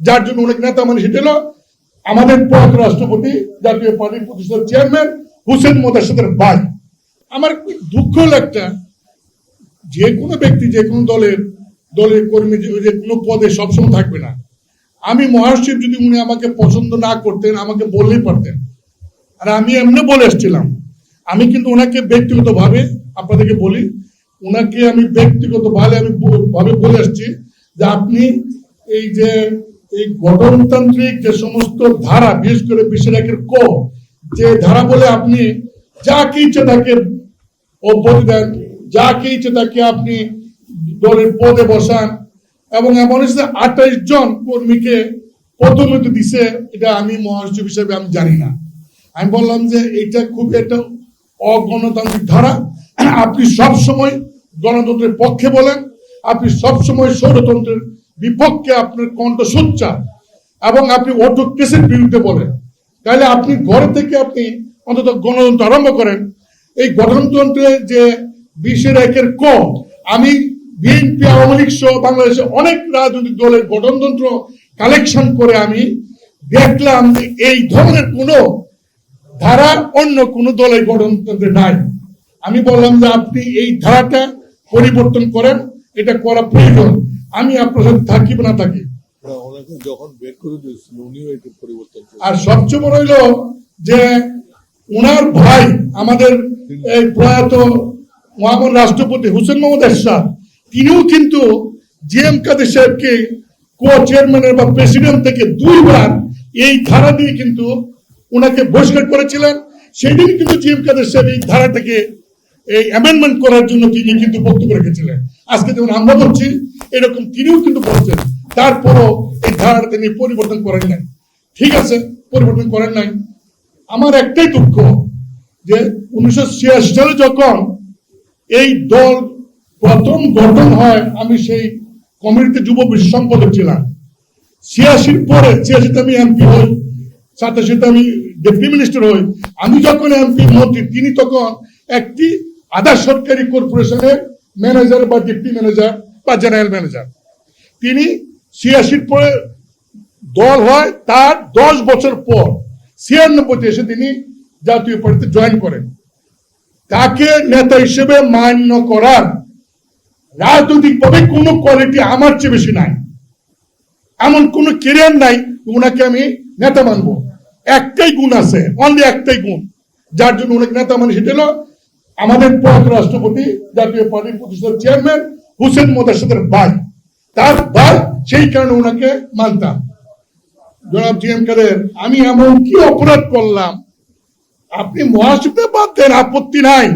যার জন্য অনেক নেতা মানে সেটা হলো আমাদের প্রয়াত রাষ্ট্রপতি জাতীয় পার্টির প্রতিষ্ঠাতা চেয়ারম্যান হোসেন মোদার্শেদের ভাই। আমার দুঃখ হলো একটা, যে কোনো ব্যক্তি যে কোনো দলের কর্মী যে কোনো পদে সবসময় থাকবে না। আমি মহাসচিব যদি উনি আমাকে পছন্দ না করতেন আমাকে বললেই পারতেন, আর আমি এমনি বলে এসেছিলাম। আমি কিন্তু ওনাকে ব্যক্তিগতভাবে আপনাদেরকে বলি, ওনাকে আমি ব্যক্তিগতভাবে বলে আসছি যে আপনি এই যে এই গণতান্ত্রিক যে সমস্ত ধারা, বিশেষ করে ২০-১ ক যে ধারা বলে আপনি যাকে ইচ্ছে তাকে অব্যাহতি দেন, যাকে ইচ্ছে তাকে আপনি দলের পদে বসান, এবং এমন হচ্ছে ২৮ জন কর্মীকে পদোন্নতি দিছে, এটা আমি মহাসচিব হিসেবে আমি জানি না। আমি বললাম যে এটা খুব একটা অগণতান্ত্রিক ধারা। আপনি সব সময় গণতন্ত্রের পক্ষে বলেন, আপনি সব সময় স্বৈরতন্ত্রের বিপক্ষে আপনার কণ্ঠ সোচ্চার, এবং আপনি অটোক্রেসির বিরুদ্ধে বলেন। তাহলে আপনি ঘর থেকে আপনি অন্তত গণতন্ত্র আরম্ভ করেন। এই গণতন্ত্রের যে ২০-১ ক, আমি বিএনপি, আওয়ামী লীগ সহ বাংলাদেশে অনেক রাজনৈতিক দলের গণতন্ত্র কালেকশন করে আমি দেখলাম যে এই ধরনের কোনো ধারা অন্য কোন দলের গণতন্ত্রে নাই। আমি বললাম যে আপনি এই ধারাটা পরিবর্তন করেন, এটা করা প্রয়োজন। আমি আপনার সাথে থাকি বা না থাকি। আর সবচেয়ে বড় হইল যে ওনার ভাই আমাদের এই প্রয়াত মহামান্য রাষ্ট্রপতি হোসেন মোহাম্মদ এরশাদ, তিনিও কিন্তু জিএম কাদের সাহেবকে কো চেয়ারম্যানের বা প্রেসিডেন্ট থেকে 2 বার এই ধারা দিয়ে কিন্তু ওনাকে বহিষ্কার করেছিলেন। সেদিন কিন্তু জিএম কাদের সাহেব এই ধারাটাকে এই অ্যামেন্ডমেন্ট করার জন্য তিনি কিন্তু বক্তব্য রেখেছিলেন। আজকে যেমন আমরা বলছি এরকম তিনিও কিন্তু বলছেন, তারপরও এই ধারাটা তিনি পরিবর্তন করেন নাই। ঠিক আছে, পরিবর্তন করেন নাই। আমার একটাই দুঃখ যে 1986 সালে যখন এই দল প্রথম গঠন হয়, আমি সেই কমিটিতে যুব বিশ্ব সম্পাদক ছিলাম। 86 পরে 86তে আমি এমপি হই, 87তে আমি ডেপুটি মিনিস্টার হই। আমি যখন এমপি মন্ত্রী, তিনি তখন একটি আধা সরকারি কর্পোরেশনের ম্যানেজার বা ডেপুটি ম্যানেজার বা জেনারেল ম্যানেজার। তিনি 86 পরে দল হয়, তার 10 বছর পর 96তে এসে তিনি জাতীয় পার্টিতে জয়েন করেন। তাকে নেতা হিসেবে মান্য করার রাজনৈতিকভাবে কোনো কোয়ালিটি আমার চেয়ে বেশি নাই, এমন কোন কেরিয়ার নাই ওনাকে আমি নেতা মানবো। একটাই গুণ আছে, অনলি একটাই গুণ, যার জন্য অনেক নেতা মানে সেটা হলো আমাদের প্রয়াত রাষ্ট্রপতি জাতীয় পার্টির প্রতিষ্ঠাতা চেয়ারম্যান হোসেন মোদার্শেদের ভাই। তার ভাই, সেই কারণে ওনাকে মানতাম। জনাব জিএম কাদের, আমি এমন কি অপরাধ করলাম? আপনি মহাসচিবকে বাদ দেন, আপত্তি নাই,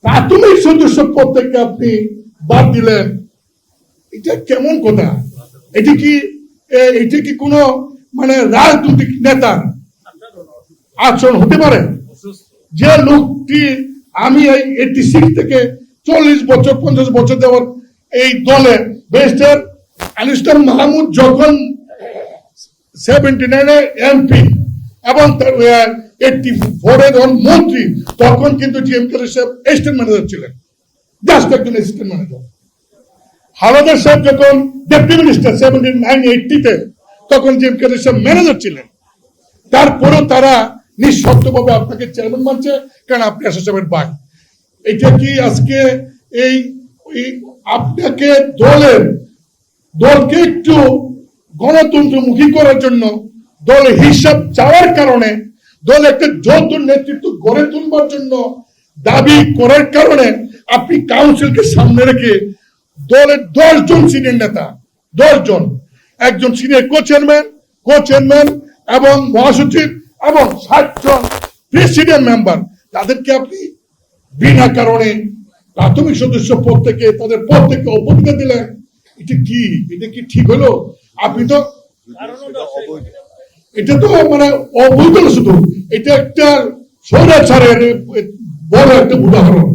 প্রাথমিক সদস্য পদ থেকে আপনি বাদ দিলেন, এটা কেমন কথা? এটি কি কোনো মানে রাজনৈতিক নেতা আচরণ হতে পারে? যে লোকটি আমি এই 86 থেকে 40 বছর 50 বছর দেওয়ার এই দলে ব্যারিস্টার আনিসুল মাহমুদ যখন 79 এমপি এবং 84 যখন মন্ত্রী, তখন কিন্তু জিএম কাদের সাহেব অ্যাসিস্ট্যান্ট ম্যানেজার ছিলেন, জাস্ট একজন অ্যাসিস্ট্যান্ট ম্যানেজার। হাওলাদার সাহেব যখন ডেপুটি মিনিস্টার 79-80তে, তখন জিএম কাদের সাহেব ম্যানেজার ছিলেন। তারপরেও তারা নিঃশর্তভাবে আপনাকে চেয়ারম্যান মানছে, কারণ আপনি আশা সাহেবের ভাই। এটা কি আজকে এই আপনাকে দলকে একটু গণতন্ত্রমুখী করার জন্য, দলের হিসাব চাওয়ার কারণে, দল একটা যৌথ নেতৃত্ব গড়ে তুলবার জন্য দাবি করার কারণে আপনি কাউন্সিলকে সামনে রেখে দলের 10 জন সিনিয়র নেতা, 10 জন, একজন সিনিয়র কো চেয়ারম্যান এবং মহাসচিব এবং 60 জন প্রেসিডেন্ট মেম্বার, তাদেরকে আপনি বিনা কারণে প্রাথমিক সদস্য পদ থেকে তাদের পদ থেকে অপরাজিত দিলেন। এটা কি ঠিক হলো? আপনি তো এটা তো মানে অবৈধ, শুধু এটা একটা স্বৈরাচারের বড় একটা উদাহরণ।